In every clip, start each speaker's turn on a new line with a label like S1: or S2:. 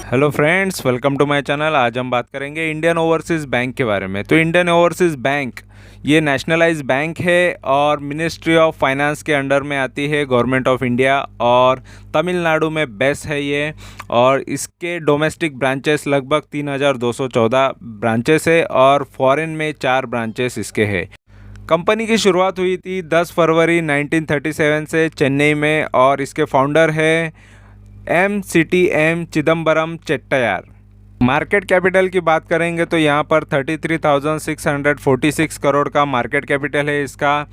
S1: Hello friends, welcome to my channel. आज हम बात करेंगे इंडियन ओवरसीज़ बैंक के बारे में। तो इंडियन ओवरसीज़ बैंक ये नेशनलाइज बैंक है और मिनिस्ट्री ऑफ फाइनेंस के अंडर में आती है, गवर्नमेंट ऑफ इंडिया, और तमिलनाडु में बेस है ये। और इसके डोमेस्टिक ब्रांचेस लगभग 3214 ब्रांचेस है और फॉरेन में 4 ब्रांचेस इसके हैं। कंपनी की शुरुआत हुई थी 10 फरवरी 1937 से चेन्नई में, और इसके फाउंडर है एम चिदम्बरम चेट्टायार। मार्केट कैपिटल की बात करेंगे तो यहाँ पर 33,646 करोड़ का मार्केट कैपिटल है इसका।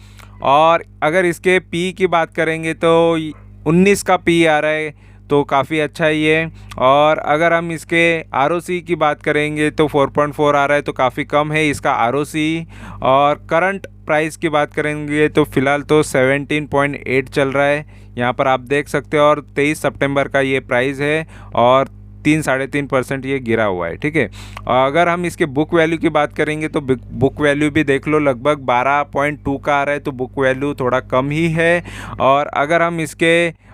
S1: और अगर इसके पी की बात करेंगे तो 19 का पी आ रहा है, तो काफ़ी अच्छा है ये। और अगर हम इसके आरओसी की बात करेंगे तो 4.4 आ रहा है, तो काफ़ी कम है इसका आरओसी। और करंट प्राइस की बात करेंगे तो फ़िलहाल तो 17.8 चल रहा है, यहाँ पर आप देख सकते हो। और 23 सितंबर का ये प्राइस है और 3-3.5% ये गिरा हुआ है, ठीक है। और अगर हम इसके बुक वैल्यू की बात करेंगे तो बुक वैल्यू भी देख लो, लगभग 12.2 का आ रहा है, तो बुक वैल्यू थोड़ा कम ही है। और अगर हम इसके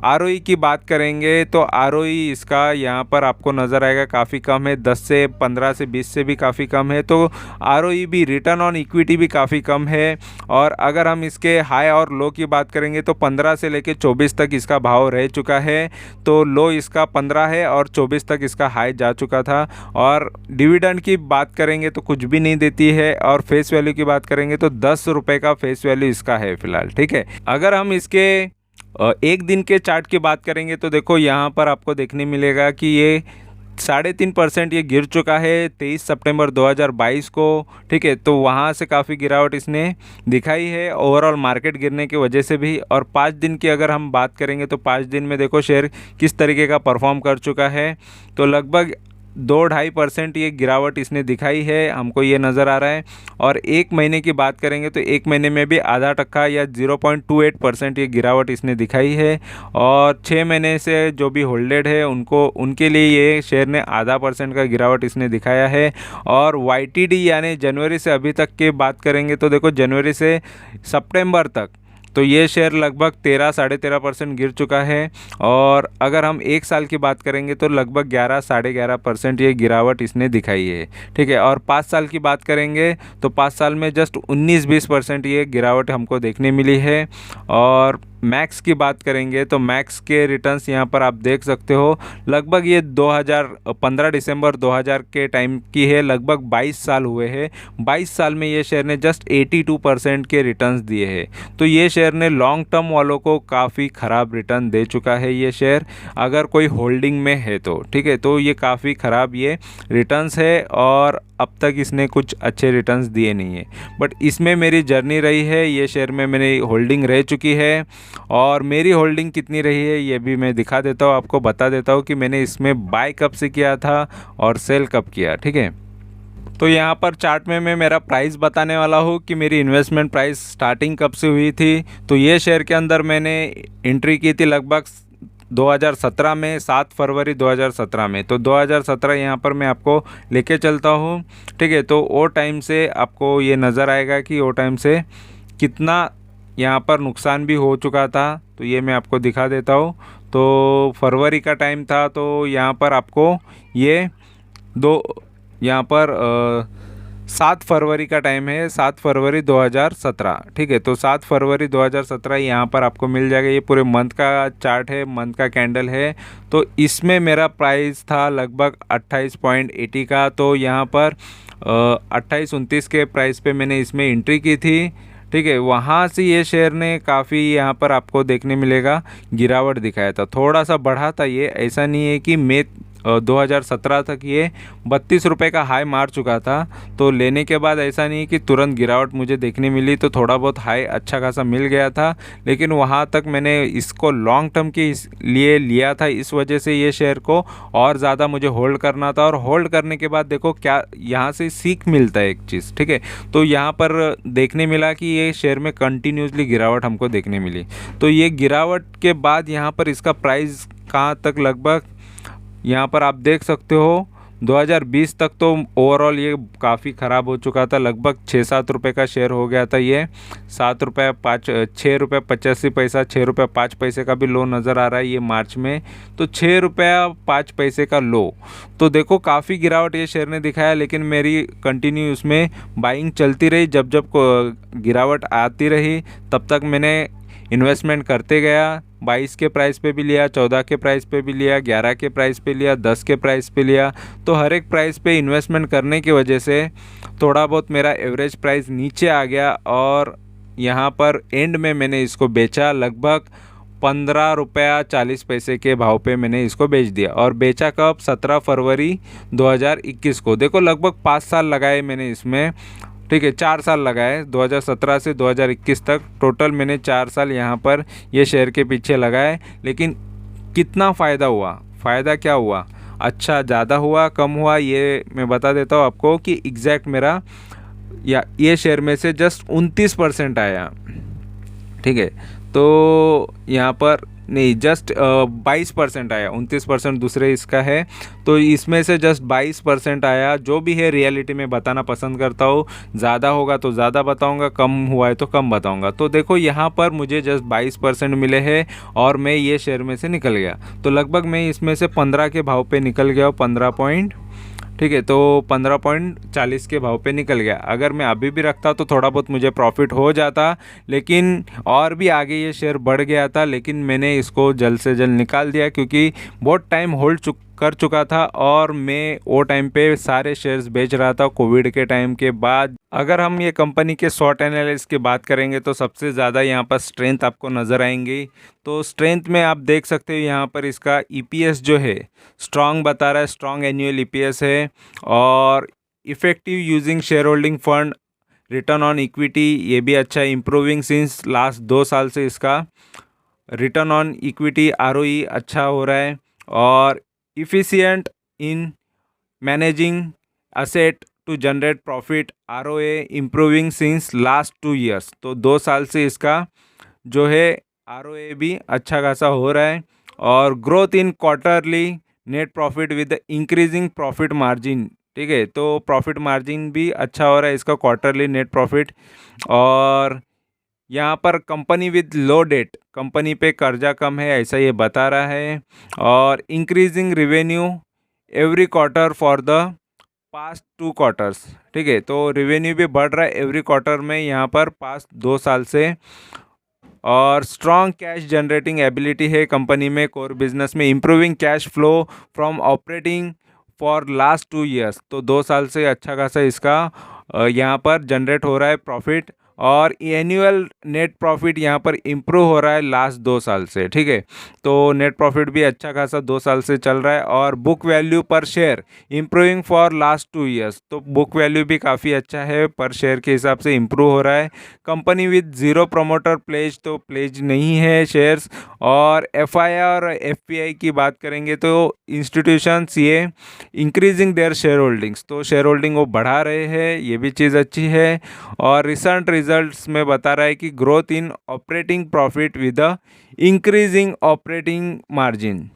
S1: आरओई की बात करेंगे तो आरओई इसका यहाँ पर आपको नज़र आएगा काफ़ी कम है, 10 से 15 से 20 से भी काफ़ी कम है। तो आरओई भी, रिटर्न ऑन इक्विटी भी काफ़ी कम है। और अगर हम इसके हाई और लो की बात करेंगे तो 15 से लेकर 24 तक इसका भाव रह चुका है, तो लो इसका 15 है और 24 तक इसका हाई जा चुका था। और डिविडेंड की बात करेंगे तो कुछ भी नहीं देती है। और फेस वैल्यू की बात करेंगे तो 10 रुपये का फेस वैल्यू इसका है फ़िलहाल, ठीक है। अगर हम इसके एक दिन के चार्ट की बात करेंगे तो देखो यहाँ पर आपको देखने मिलेगा कि ये 3.5% ये गिर चुका है 23 सितंबर 2022 को, ठीक है। तो वहाँ से काफ़ी गिरावट इसने दिखाई है, ओवरऑल मार्केट गिरने की वजह से भी। और 5 दिन की अगर हम बात करेंगे तो 5 दिन में देखो शेयर किस तरीके का परफॉर्म कर चुका है। तो लगभग 2-2.5% ये गिरावट इसने दिखाई है, हमको ये नज़र आ रहा है। और एक महीने की बात करेंगे तो एक महीने में भी आधा टक्का या 0.28% ये गिरावट इसने दिखाई है। और 6 महीने से जो भी होल्डेड है उनके लिए ये शेयर ने आधा % का गिरावट इसने दिखाया है। और वाईटीडी यानी जनवरी से अभी तक की बात करेंगे तो देखो जनवरी से सितंबर तक तो ये शेयर लगभग 13-13.5% गिर चुका है। और अगर हम एक साल की बात करेंगे तो लगभग 11-11.5% ये गिरावट इसने दिखाई है, ठीक है। और 5 साल की बात करेंगे तो 5 साल में जस्ट 19-20% ये गिरावट हमको देखने मिली है। और मैक्स की बात करेंगे तो मैक्स के रिटर्न्स यहाँ पर आप देख सकते हो, लगभग ये 2015 दिसंबर 2000 के टाइम की है, लगभग 22 साल हुए हैं। 22 साल में ये शेयर ने जस्ट 82% के रिटर्न्स दिए हैं। तो ये शेयर ने लॉन्ग टर्म वालों को काफ़ी ख़राब रिटर्न दे चुका है ये शेयर, अगर कोई होल्डिंग में है तो, ठीक है। तो ये काफ़ी ख़राब ये रिटर्न्स है और अब तक इसने कुछ अच्छे रिटर्न्स दिए नहीं है। बट इसमें मेरी जर्नी रही है, ये शेयर में मेरी होल्डिंग रह चुकी है। और मेरी होल्डिंग कितनी रही है ये भी मैं दिखा देता हूँ, आपको बता देता हूँ कि मैंने इसमें बाय कब से किया था और सेल कब किया, ठीक है। तो यहाँ पर चार्ट में मैं मेरा प्राइस बताने वाला हूँ कि मेरी इन्वेस्टमेंट प्राइस स्टार्टिंग कब से हुई थी। तो ये शेयर के अंदर मैंने एंट्री की थी लगभग 2017 में, 7 फरवरी 2017 में। तो 2017 यहाँ पर मैं आपको लेके चलता हूँ, ठीक है। तो वो टाइम से आपको ये नज़र आएगा कि वो टाइम से कितना यहाँ पर नुकसान भी हो चुका था। तो ये मैं आपको दिखा देता हूँ। तो फरवरी का टाइम था, तो यहाँ पर आपको ये यहाँ पर 7 फरवरी का टाइम है, 7 फरवरी 2017, ठीक है। तो 7 फरवरी 2017 यहाँ पर आपको मिल जाएगा, ये पूरे मंथ का चार्ट है, मंथ का कैंडल है। तो इसमें मेरा प्राइस था लगभग 28.80 का। तो यहाँ पर 28-29 के प्राइस पे मैंने इसमें एंट्री की थी, ठीक है। वहाँ से ये शेयर ने काफ़ी यहाँ पर आपको देखने मिलेगा गिरावट दिखाया था, थोड़ा सा बढ़ा था ये, ऐसा नहीं है कि मई 2017 तक ये 32 रुपये का हाई मार चुका था। तो लेने के बाद ऐसा नहीं कि तुरंत गिरावट मुझे देखने मिली, तो थोड़ा बहुत हाई अच्छा खासा मिल गया था। लेकिन वहाँ तक मैंने इसको लॉन्ग टर्म के लिए लिया था, इस वजह से ये शेयर को और ज़्यादा मुझे होल्ड करना था। और होल्ड करने के बाद देखो क्या यहाँ से सीख मिलता है एक चीज़, ठीक है। तो यहाँ पर देखने मिला कि ये शेयर में कंटिन्यूसली गिरावट हमको देखने मिली। तो ये गिरावट के बाद यहाँ पर इसका प्राइस कहाँ तक, लगभग यहाँ पर आप देख सकते हो 2020 तक तो ओवरऑल ये काफ़ी ख़राब हो चुका था, लगभग 6-7 रुपये का शेयर हो गया था ये, 6 रुपये 85 पैसा, 6 रुपये 5 पैसे का भी लो नज़र आ रहा है ये मार्च में, तो 6 रुपया 5 पैसे का लो। तो देखो काफ़ी गिरावट ये शेयर ने दिखाया, लेकिन मेरी कंटिन्यू उसमें बाइंग चलती रही। जब जब गिरावट आती रही तब तक मैंने इन्वेस्टमेंट करते गया। 22 के प्राइस पे भी लिया, 14 के प्राइस पे भी लिया, 11 के प्राइस पे लिया, 10 के प्राइस पे लिया। तो हर एक प्राइस पे इन्वेस्टमेंट करने की वजह से थोड़ा बहुत मेरा एवरेज प्राइस नीचे आ गया, और यहाँ पर एंड में मैंने इसको बेचा लगभग 15 रुपया 40 पैसे के भाव पे मैंने इसको बेच दिया। और बेचा कब? 17 फरवरी 2021 को। देखो लगभग 5 साल लगाए मैंने इसमें, ठीक है, 4 साल लगाए, 2017 से 2021 तक टोटल मैंने 4 साल यहाँ पर ये शेयर के पीछे लगाए। लेकिन कितना फ़ायदा हुआ, फ़ायदा क्या हुआ, अच्छा ज़्यादा हुआ कम हुआ, ये मैं बता देता हूँ आपको कि एग्जैक्ट मेरा या ये शेयर में से जस्ट 29% आया, ठीक है। तो यहाँ पर नहीं, जस्ट 22% आया, 29% दूसरे इसका है, तो इसमें से जस्ट 22% आया। जो भी है रियलिटी में बताना पसंद करता हूँ, ज़्यादा होगा तो ज़्यादा बताऊँगा, कम हुआ है तो कम बताऊँगा। तो देखो यहाँ पर मुझे जस्ट 22% मिले हैं और मैं ये शेयर में से निकल गया। तो लगभग मैं इसमें से 15 के भाव पे निकल गया, 15 पॉइंट, ठीक है, तो 15.40 के भाव पे निकल गया। अगर मैं अभी भी रखता तो थोड़ा बहुत मुझे प्रॉफिट हो जाता, लेकिन और भी आगे ये शेयर बढ़ गया था, लेकिन मैंने इसको जल्द से जल्द निकाल दिया क्योंकि बहुत टाइम होल्ड कर चुका था और मैं वो टाइम पे सारे शेयर्स बेच रहा था कोविड के टाइम के बाद। अगर हम ये कंपनी के शॉर्ट एनालिसिस की बात करेंगे तो सबसे ज़्यादा यहाँ पर स्ट्रेंथ आपको नज़र आएंगी। तो स्ट्रेंथ में आप देख सकते हो यहाँ पर इसका ईपीएस जो है स्ट्रॉन्ग बता रहा है, स्ट्रॉन्ग एनुअल ईपीएस है। और effective using share holding fund, return on equity ये भी अच्छा है, इम्प्रूविंग सिंस लास्ट 2 साल से इसका रिटर्न ऑन इक्विटी आरओई अच्छा हो रहा है। और efficient in managing asset to generate profit, ROA improving since last 2 years, तो 2 साल से इसका जो है आरओए भी अच्छा खासा हो रहा है। और growth in quarterly net profit with increasing profit margin, ठीक है, तो प्रॉफिट मार्जिन भी अच्छा हो रहा है इसका, क्वार्टरली नेट प्रॉफिट। और यहाँ पर company with low debt, company पे कर्जा कम है ऐसा ये बता रहा है। और increasing revenue every quarter for the past 2 quarters, ठीक है, तो रिवेन्यू भी बढ़ रहा है एवरी क्वार्टर में यहाँ पर पास्ट 2 साल से। और स्ट्रॉन्ग कैश जनरेटिंग एबिलिटी है कंपनी में, कोर बिजनेस में improving cash flow from operating for last 2 years, तो 2 साल से अच्छा खासा इसका यहाँ पर जनरेट हो रहा है प्रॉफिट। और एनुअल नेट प्रॉफिट यहाँ पर इम्प्रूव हो रहा है लास्ट 2 साल से, ठीक है, तो नेट प्रॉफिट भी अच्छा खासा 2 साल से चल रहा है। और बुक वैल्यू पर share improving for last 2 years, तो बुक वैल्यू भी काफ़ी अच्छा है, पर शेयर के हिसाब से इम्प्रूव हो रहा है। Company with zero promoter pledge, तो प्लेज नहीं है शेयर्स। और एफआई और एफपीआई की बात करेंगे तो इंस्टीट्यूशंस ये इंक्रीजिंग देयर शेयर होल्डिंग्स, तो शेयर होल्डिंग वो बढ़ा रहे हैं, ये भी चीज़ अच्छी है। और रिसेंट रिजल्ट्स में बता रहा है कि growth in operating profit with the increasing operating margin,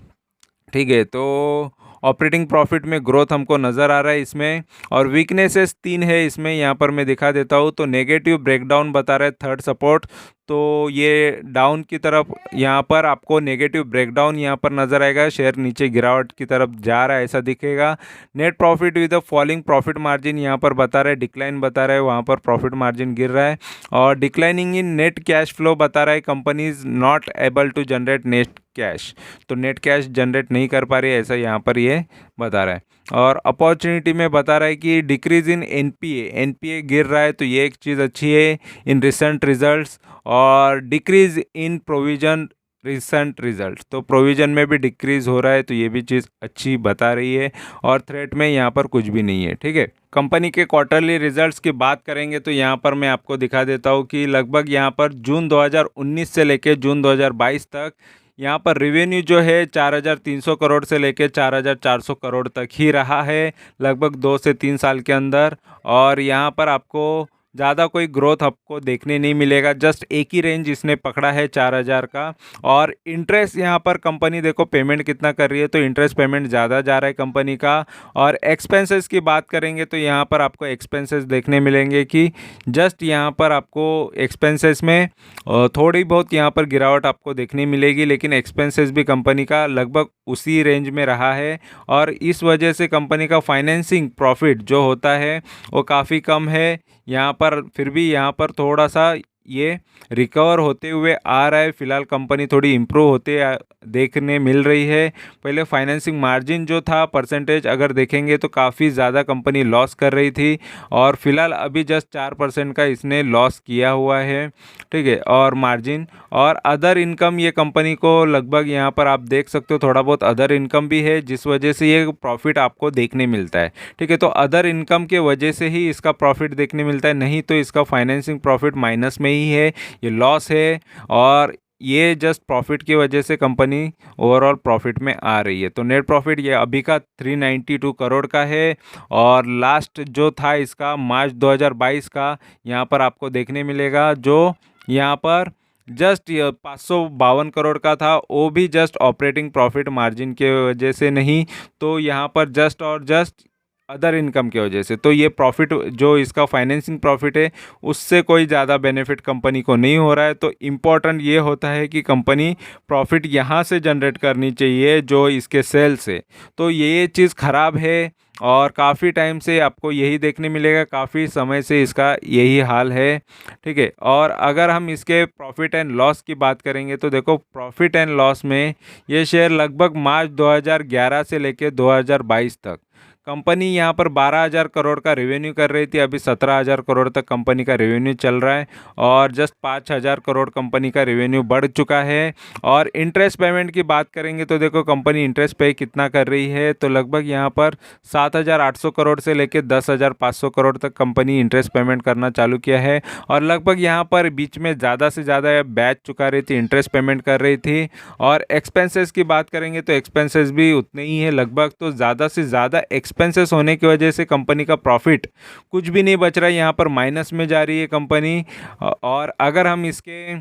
S1: ठीक है, तो ऑपरेटिंग प्रॉफिट में ग्रोथ हमको नज़र आ रहा है इसमें। और वीकनेसेस 3 है इसमें, यहाँ पर मैं दिखा देता हूँ। तो नेगेटिव ब्रेकडाउन बता रहा है थर्ड सपोर्ट, तो ये डाउन की तरफ यहाँ पर आपको नेगेटिव ब्रेकडाउन यहाँ पर नज़र आएगा, शेयर नीचे गिरावट की तरफ जा रहा है ऐसा दिखेगा। Net profit with a falling profit margin यहाँ पर बता रहा है, डिक्लाइन बता रहा है, वहाँ पर प्रॉफिट मार्जिन गिर रहा है। और declining in net cash flow बता रहा है, company is not able to generate net cash, तो नेट कैश जनरेट नहीं कर पा रही है ऐसा यहाँ पर ये बता रहा है। और अपॉर्चुनिटी में बता रहा है कि डिक्रीज इन एनपीए गिर रहा है, तो ये एक चीज़ अच्छी है इन रिसेंट रिजल्ट्स। और decrease in provision recent result, तो प्रोविज़न में भी डिक्रीज़ हो रहा है, तो ये भी चीज़ अच्छी बता रही है। और थ्रेट में यहाँ पर कुछ भी नहीं है, ठीक है। कंपनी के क्वार्टरली रिजल्ट्स की बात करेंगे तो यहाँ पर मैं आपको दिखा देता हूँ कि लगभग यहाँ पर जून 2019 से लेकर जून 2022 तक यहाँ पर रिवेन्यू जो है 4,300 करोड़ से लेकर 4,400 करोड़ तक ही रहा है लगभग 2 से 3 साल के अंदर। और यहाँ पर आपको ज़्यादा कोई ग्रोथ आपको देखने नहीं मिलेगा। जस्ट एक ही रेंज इसने पकड़ा है 4000 का। और इंटरेस्ट यहाँ पर कंपनी देखो पेमेंट कितना कर रही है, तो इंटरेस्ट पेमेंट ज़्यादा जा रहा है कंपनी का। और एक्सपेंसेस की बात करेंगे तो यहाँ पर आपको एक्सपेंसेस देखने मिलेंगे कि जस्ट यहाँ पर आपको एक्सपेंसेस में थोड़ी बहुत यहाँ पर गिरावट आपको देखने मिलेगी, लेकिन एक्सपेंसेस भी कंपनी का लगभग उसी रेंज में रहा है। और इस वजह से कंपनी का फाइनेंसिंग प्रॉफिट जो होता है वो काफ़ी कम है यहाँ पर। फिर भी यहाँ पर थोड़ा सा ये रिकवर होते हुए आ रहा है। फिलहाल कंपनी थोड़ी इम्प्रूव होते देखने मिल रही है। पहले फाइनेंसिंग मार्जिन जो था परसेंटेज अगर देखेंगे तो काफ़ी ज़्यादा कंपनी लॉस कर रही थी, और फिलहाल अभी जस्ट 4% का इसने लॉस किया हुआ है, ठीक है। और मार्जिन और अदर इनकम ये कंपनी को लगभग यहाँ पर आप देख सकते हो थोड़ा बहुत अदर इनकम भी है, जिस वजह से ये प्रॉफिट आपको देखने मिलता है, ठीक है। तो अदर इनकम के वजह से ही इसका प्रॉफिट देखने मिलता है, नहीं तो इसका फाइनेंसिंग प्रॉफिट माइनस में ही है, ये लॉस है। और ये जस्ट प्रॉफिट की वजह से कंपनी ओवरऑल प्रॉफिट में आ रही है। तो नेट प्रॉफिट ये अभी का 392 करोड़ का है। और लास्ट जो था इसका मार्च 2022 का यहाँ पर आपको देखने मिलेगा, जो यहाँ पर जस्ट 552 करोड़ का था, वो भी जस्ट ऑपरेटिंग प्रॉफिट मार्जिन के वजह से नहीं, तो यहाँ पर जस्ट और जस्ट अदर इनकम की वजह से। तो ये प्रॉफिट जो इसका फाइनेंसिंग प्रॉफिट है उससे कोई ज़्यादा बेनिफिट कंपनी को नहीं हो रहा है। तो इम्पॉर्टेंट ये होता है कि कंपनी प्रॉफिट यहाँ से जनरेट करनी चाहिए जो इसके सेल से। तो ये चीज़ ख़राब है और काफ़ी टाइम से आपको यही देखने मिलेगा, काफ़ी समय से इसका यही हाल है, ठीक है। और अगर हम इसके प्रॉफिट एंड लॉस की बात करेंगे तो देखो प्रॉफिट एंड लॉस में ये शेयर लगभग मार्च 2011 से लेकर 2022 तक कंपनी यहाँ पर 12,000 करोड़ का रेवेन्यू कर रही थी, अभी 17,000 करोड़ तक कंपनी का रेवेन्यू चल रहा है। और जस्ट 5,000 करोड़ कंपनी का रेवेन्यू बढ़ चुका है। और इंटरेस्ट पेमेंट की बात करेंगे तो देखो कंपनी इंटरेस्ट पे कितना कर रही है, तो लगभग यहाँ पर 7,800 करोड़ से लेकर 10,500 करोड़ तक कंपनी इंटरेस्ट पेमेंट करना चालू किया है। और लगभग यहाँ पर बीच में ज़्यादा से ज़्यादा बैच चुका रही थी, इंटरेस्ट पेमेंट कर रही थी। और एक्सपेंसेस की बात करेंगे तो एक्सपेंसेस भी उतने ही है लगभग। तो ज़्यादा से ज़्यादा एक्सपेंसेस होने की वजह से कंपनी का प्रॉफिट कुछ भी नहीं बच रहा है, यहाँ पर माइनस में जा रही है कंपनी। और अगर हम इसके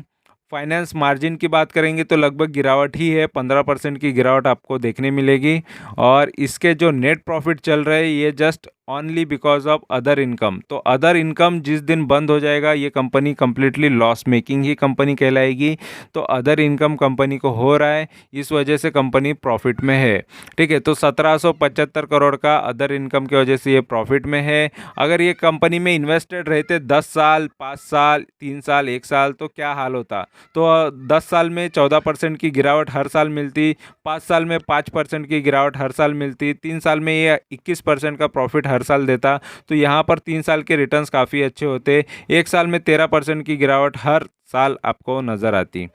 S1: फाइनेंस मार्जिन की बात करेंगे तो लगभग गिरावट ही है, 15% की गिरावट आपको देखने मिलेगी। और इसके जो नेट प्रॉफिट चल रहे हैं ये just only because of other income. तो अदर इनकम जिस दिन बंद हो जाएगा ये कंपनी कंप्लीटली लॉस मेकिंग ही कंपनी कहलाएगी। तो अदर इनकम कंपनी को हो रहा है, इस वजह से कंपनी प्रॉफिट में है, ठीक है। तो 1775 करोड़ का अदर इनकम की वजह से ये प्रॉफिट में है। अगर ये कंपनी में इन्वेस्टेड रहते 10 साल, 5 साल, 3 साल, 1 साल, तो क्या हाल होता। तो 10 साल में 14% की गिरावट हर साल मिलती, 5 साल में 5% की गिरावट हर साल मिलती, 3 साल में ये 21% का प्रॉफिट हर साल देता। तो यहाँ पर 3 साल के रिटर्न्स काफ़ी अच्छे होते। 1 साल में 13% की गिरावट हर साल आपको नज़र आती,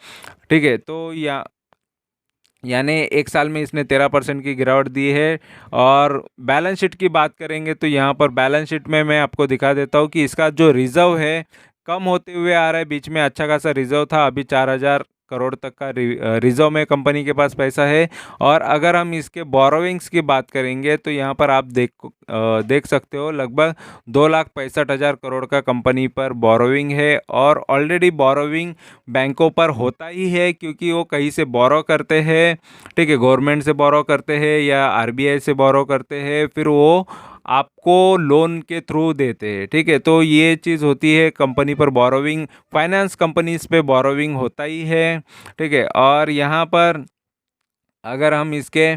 S1: ठीक है। तो यानी 1 साल में इसने 13% की गिरावट दी है। और बैलेंस शीट की बात करेंगे तो यहाँ पर बैलेंस शीट में मैं आपको दिखा देता हूँ कि इसका जो रिजर्व है कम होते हुए आ रहा है। बीच में अच्छा खासा रिजर्व था, अभी 4,000 करोड़ तक का रिजर्व में कंपनी के पास पैसा है। और अगर हम इसके बोरोविंग्स की बात करेंगे तो यहाँ पर आप देख सकते हो लगभग 2,65,000 करोड़ का कंपनी पर बोरोविंग है। और ऑलरेडी बोरोविंग बैंकों पर होता ही है, क्योंकि वो कहीं से बोरो करते हैं, ठीक है, गवर्नमेंट से बोरो करते हैं या आरबीआई से बोरो करते हैं, फिर वो आपको लोन के थ्रू देते हैं, ठीक है। तो ये चीज़ होती है कंपनी पर बोरोविंग, फाइनेंस कंपनीज पे बोरोविंग होता ही है, ठीक है। और यहाँ पर अगर हम इसके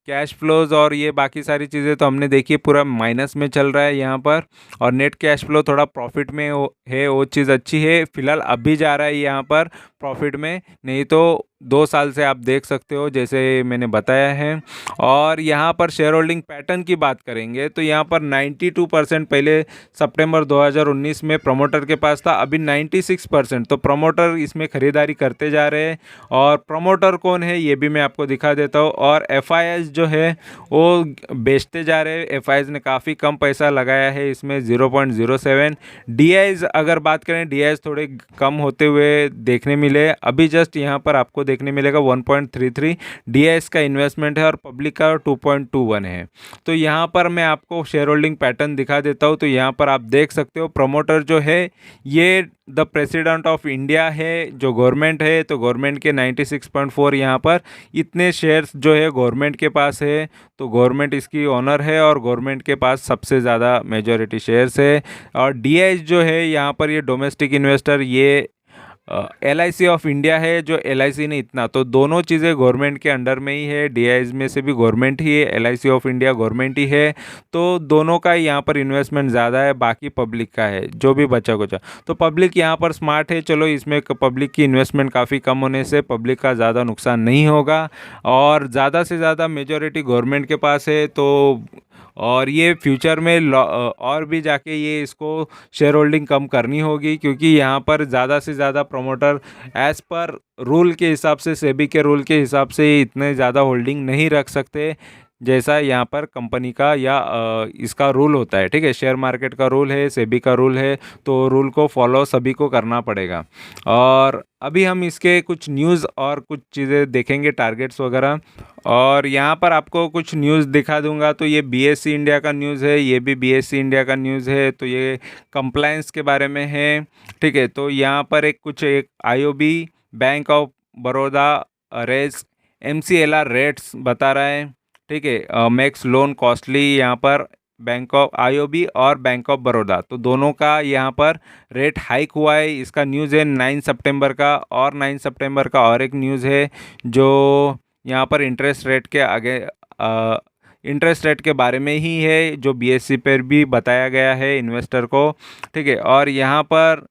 S1: कैश फ्लोज और ये बाकी सारी चीज़ें तो हमने देखी, पूरा माइनस में चल रहा है यहाँ पर। और नेट कैश फ्लो थोड़ा प्रॉफिट में है, वो चीज़ अच्छी है। फिलहाल अभी जा रहा है यहाँ पर प्रॉफिट में, नहीं तो 2 साल से आप देख सकते हो जैसे मैंने बताया है। और यहाँ पर शेयर होल्डिंग पैटर्न की बात करेंगे तो यहाँ पर 92% पहले सितंबर 2019 में प्रमोटर के पास था, अभी 96%। तो प्रमोटर इसमें ख़रीदारी करते जा रहे हैं। और प्रमोटर कौन है ये भी मैं आपको दिखा देता हूँ। और एफआईआईज जो है वो बेचते जा रहे हैं। एफआईआईज ने काफ़ी कम पैसा लगाया है इसमें, 0.07। डीआईज अगर बात करें, डीआईज थोड़े कम होते हुए देखने मिले। अभी जस्ट यहाँ पर आपको देखने मिलेगा 1.33, DIS का इन्वेस्टमेंट है और पब्लिक का 2.21 है। तो यहाँ पर मैं आपको शेयर होल्डिंग पैटर्न दिखा देता हूँ। तो यहाँ पर आप देख सकते हो प्रमोटर जो है ये द प्रेसिडेंट ऑफ इंडिया है, जो गवर्नमेंट है। तो गवर्नमेंट के 96.4 यहाँ पर इतने शेयर्स जो है गवर्नमेंट के पास है। तो गवर्नमेंट इसकी ओनर है और गवर्नमेंट के पास सबसे ज़्यादा मेजॉरिटी शेयर्स है। और DIS जो है यहाँ पर ये डोमेस्टिक इन्वेस्टर, ये LIC ऑफ इंडिया है, जो LIC ने इतना, तो दोनों चीज़ें गवर्नमेंट के अंडर में ही है। DIS में से भी गवर्नमेंट ही है, LIC ऑफ इंडिया गवर्नमेंट ही है। तो दोनों का यहाँ पर इन्वेस्टमेंट ज़्यादा है, बाकी पब्लिक का है जो भी बचा कुचा। तो पब्लिक यहाँ पर स्मार्ट है, चलो इसमें पब्लिक की इन्वेस्टमेंट काफ़ी कम होने से पब्लिक का ज़्यादा नुकसान नहीं होगा और ज़्यादा से ज़्यादा मेजॉरिटी गवर्नमेंट के पास है। तो और ये फ्यूचर में और भी जाके ये इसको शेयर होल्डिंग कम करनी होगी, क्योंकि यहाँ पर ज़्यादा से ज़्यादा प्रमोटर एज़ पर रूल के हिसाब से, सेबी के रूल के हिसाब से इतने ज़्यादा होल्डिंग नहीं रख सकते जैसा यहाँ पर कंपनी का या इसका रूल होता है। ठीक है, शेयर मार्केट का रूल है, सेबी का रूल है, तो रूल को फॉलो सभी को करना पड़ेगा। और अभी हम इसके कुछ न्यूज़ और कुछ चीज़ें देखेंगे, टारगेट्स वगैरह। और यहाँ पर आपको कुछ न्यूज़ दिखा दूंगा। तो ये BSE इंडिया का न्यूज़ है, ये भी BSE इंडिया का न्यूज़ है। तो ये कंप्लायंस के बारे में है। ठीक है, तो यहाँ पर एक IOB bank of Baroda raise MCLR rates बता रहा है। ठीक है, मैक्स लोन कॉस्टली यहाँ पर बैंक ऑफ IOB और बैंक ऑफ बड़ौदा, तो दोनों का यहाँ पर रेट हाइक हुआ है। इसका न्यूज़ है 9 सितंबर का। और 9 सितंबर का और एक न्यूज़ है जो यहाँ पर इंटरेस्ट रेट के आगे इंटरेस्ट रेट के बारे में ही है, जो BSE पर भी बताया गया है इन्वेस्टर को। ठीक है, और यहाँ पर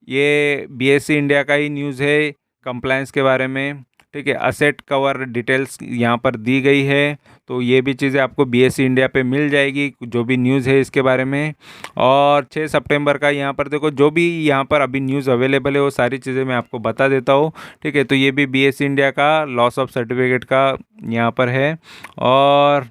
S1: ये BSE इंडिया का ही न्यूज़ है कंप्लायंस के बारे में। ठीक है, असेट कवर डिटेल्स यहाँ पर दी गई है। तो ये भी चीज़ें आपको BSE इंडिया पे मिल जाएगी, जो भी न्यूज़ है इसके बारे में। और 6 सितंबर का यहाँ पर देखो, जो भी यहाँ पर अभी न्यूज़ अवेलेबल है वो सारी चीज़ें मैं आपको बता देता हूँ। ठीक है, तो ये भी BSE इंडिया का लॉस ऑफ सर्टिफिकेट का यहाँ पर है। और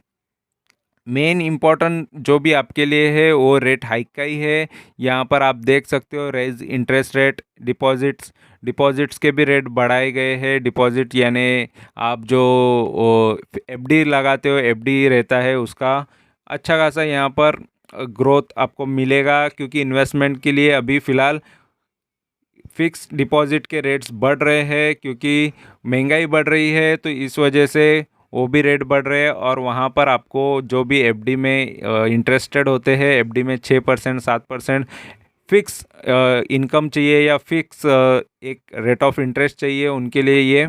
S1: मेन इम्पॉर्टेंट जो भी आपके लिए है वो रेट हाइक का ही है। यहाँ पर आप देख सकते हो रेज इंटरेस्ट रेट, डिपॉजिट्स के भी रेट बढ़ाए गए हैं। डिपॉजिट यानी आप जो FD लगाते हो, FD रहता है, उसका अच्छा खासा यहाँ पर ग्रोथ आपको मिलेगा, क्योंकि इन्वेस्टमेंट के लिए अभी फ़िलहाल फिक्स डिपॉजिट के रेट्स बढ़ रहे हैं, क्योंकि महंगाई बढ़ रही है। तो इस वजह से वो भी रेट बढ़ रहे हैं। और वहाँ पर आपको जो भी FD में इंटरेस्टेड होते हैं, FD में 6% 7% फिक्स इनकम चाहिए या फिक्स एक रेट ऑफ इंटरेस्ट चाहिए, उनके लिए ये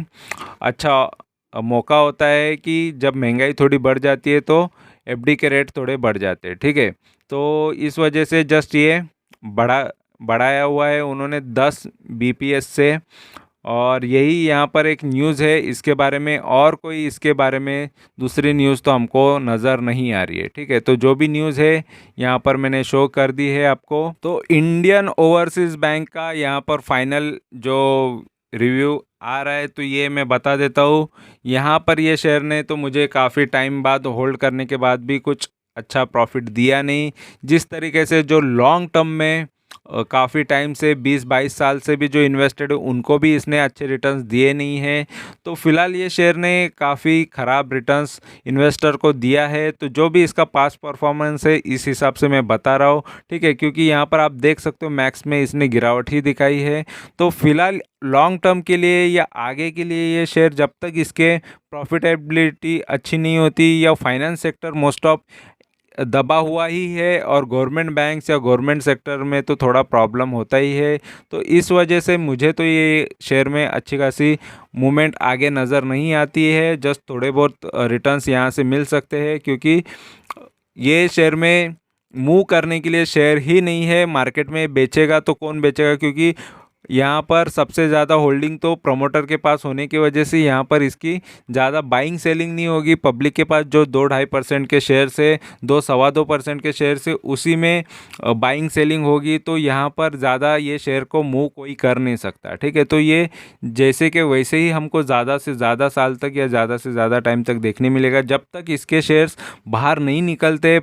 S1: अच्छा मौका होता है कि जब महंगाई थोड़ी बढ़ जाती है तो FD के रेट थोड़े बढ़ जाते हैं। ठीक है, तो इस वजह से जस्ट ये बढ़ाया हुआ है उन्होंने 10 BPS से। और यही यहाँ पर एक न्यूज़ है इसके बारे में, और कोई इसके बारे में दूसरी न्यूज़ तो हमको नज़र नहीं आ रही है। ठीक है, तो जो भी न्यूज़ है यहाँ पर मैंने शो कर दी है आपको। तो इंडियन ओवरसीज़ बैंक का यहाँ पर फाइनल जो रिव्यू आ रहा है, तो ये मैं बता देता हूँ। यहाँ पर ये शेयर ने तो मुझे काफ़ी टाइम बाद होल्ड करने के बाद भी कुछ अच्छा प्रॉफिट दिया नहीं। जिस तरीके से जो लॉन्ग टर्म में काफ़ी टाइम से 20-22 साल से भी जो इन्वेस्टेड है उनको भी इसने अच्छे रिटर्न्स दिए नहीं हैं। तो फिलहाल ये शेयर ने काफ़ी ख़राब रिटर्न्स इन्वेस्टर को दिया है। तो जो भी इसका पास्ट परफॉर्मेंस है इस हिसाब से मैं बता रहा हूँ। ठीक है, क्योंकि यहाँ पर आप देख सकते हो मैक्स में इसने गिरावट ही दिखाई है। तो फिलहाल लॉन्ग टर्म के लिए या आगे के लिए ये शेयर, जब तक इसके प्रॉफिटेबिलिटी अच्छी नहीं होती या फाइनेंस सेक्टर मोस्ट ऑफ दबा हुआ ही है और गवर्नमेंट बैंक्स या गवर्नमेंट सेक्टर में तो थोड़ा प्रॉब्लम होता ही है, तो इस वजह से मुझे तो ये शेयर में अच्छी खासी मूवमेंट आगे नज़र नहीं आती है। जस्ट थोड़े बहुत रिटर्न्स यहाँ से मिल सकते हैं, क्योंकि ये शेयर में मूव करने के लिए शेयर ही नहीं है। मार्केट में बेचेगा तो कौन बेचेगा, क्योंकि यहाँ पर सबसे ज़्यादा होल्डिंग तो प्रमोटर के पास होने की वजह से यहाँ पर इसकी ज़्यादा बाइंग सेलिंग नहीं होगी। पब्लिक के पास जो 2-2.5% के शेयर से 2-2.25% के शेयर से उसी में बाइंग सेलिंग होगी, तो यहाँ पर ज़्यादा ये शेयर को मूव कोई कर नहीं सकता। ठीक है, तो ये जैसे कि वैसे ही हमको ज़्यादा से ज़्यादा साल तक या ज़्यादा से ज़्यादा टाइम तक देखने मिलेगा, जब तक इसके शेयर्स बाहर नहीं निकलते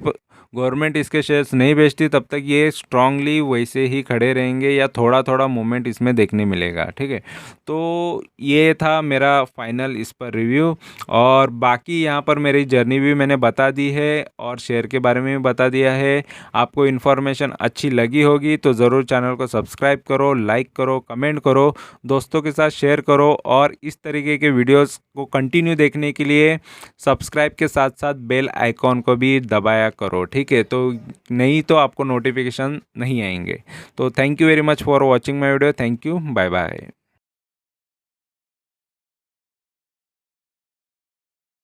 S1: गवर्नमेंट इसके शेयर्स नहीं बेचती तब तक ये स्ट्रांगली वैसे ही खड़े रहेंगे या थोड़ा थोड़ा मूवमेंट इसमें देखने मिलेगा। ठीक है, तो ये था मेरा फाइनल इस पर रिव्यू। और बाकी यहाँ पर मेरी जर्नी भी मैंने बता दी है और शेयर के बारे में भी बता दिया है। आपको इन्फॉर्मेशन अच्छी लगी होगी तो ज़रूर चैनल को सब्सक्राइब करो, लाइक करो, कमेंट करो, दोस्तों के साथ शेयर करो। और इस तरीके के वीडियोस को कंटिन्यू देखने के लिए सब्सक्राइब के साथ साथ बेल आइकॉन को भी दबाया करो। ठीक है, तो नहीं तो आपको नोटिफिकेशन नहीं आएंगे। तो thank you very much for watching my video. Thank you, bye bye.